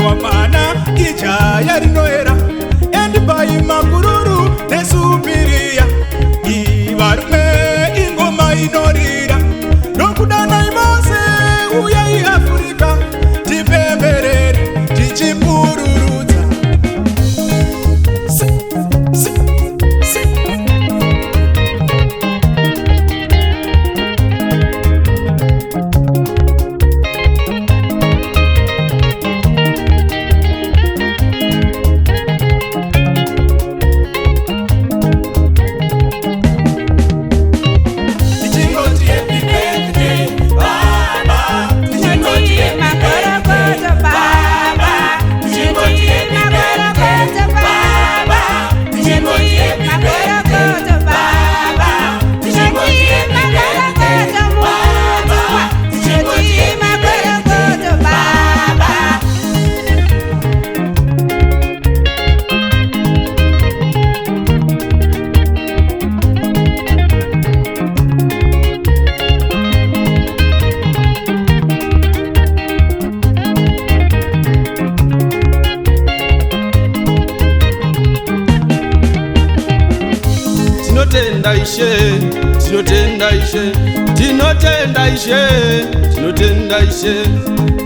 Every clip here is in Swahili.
Mwamana ijaya rinoera Endi bai makururu nesubiria Ivarume ingoma inorira Nokudana imose uyai Afrika Tipemberere tichipururudza Tinotenda ishe, tinotenda ishe, tinotenda ishe, tinotenda ishe,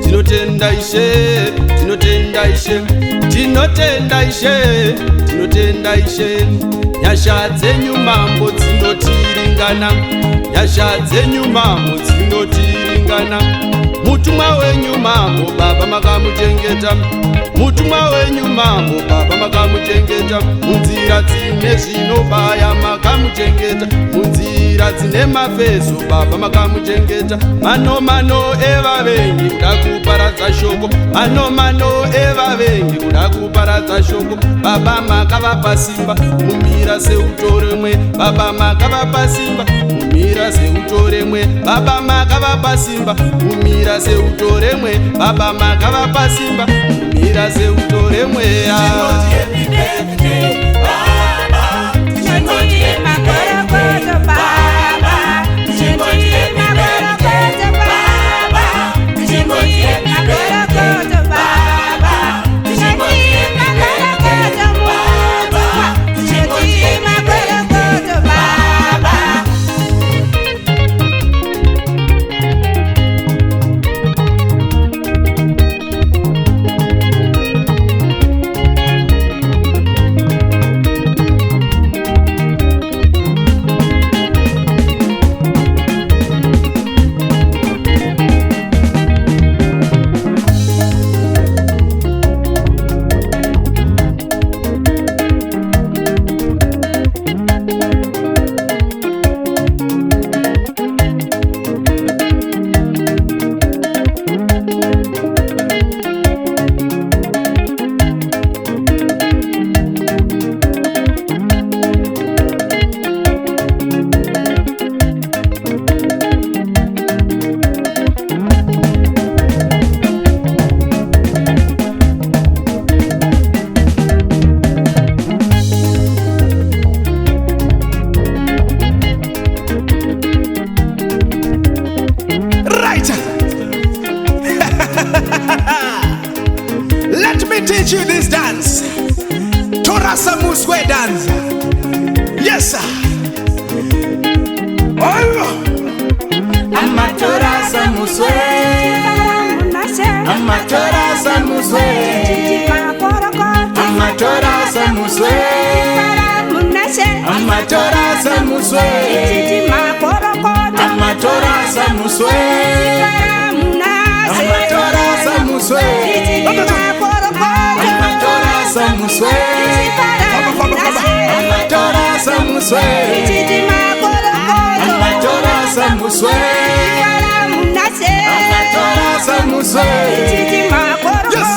tinotenda ishe, tinotenda ishe, tinotenda ishe. Nyasha dzenyu mambo dzinotiringana, nyasha dzenyu mambo dzinotiringana. Mutumwa wenyu mambo baba makamuchengeta, mutumwa wenyu mambo baba makamuchengeta. Munzira dzine zvinobaya makamuchengeta, munzira dzine mafeso baba makamuchengeta. Mano evavengi kuda kuparadza shoko, mano evavengi kuda kuparadza shoko. Baba makavapa simba mumira seutoremwe, baba makavapa simba mumira seutoremwe, baba makavapa simba mumira seutoremwe, baba makavapa simba mumira seutoremwe. Let me teach you this dance. Torasa Muswe dance. Yes, sir. I'm a Torasa Muswe. I'm a Torasa Muswe. I'm a Torasa Muswe. I'm a Torasa Muswe. I'm a Torasa Muswe. I'm a Torasa Muswe. Torasa Muswe, Torasa Muswe, Torasa Muswe, Torasa Muswe, yes.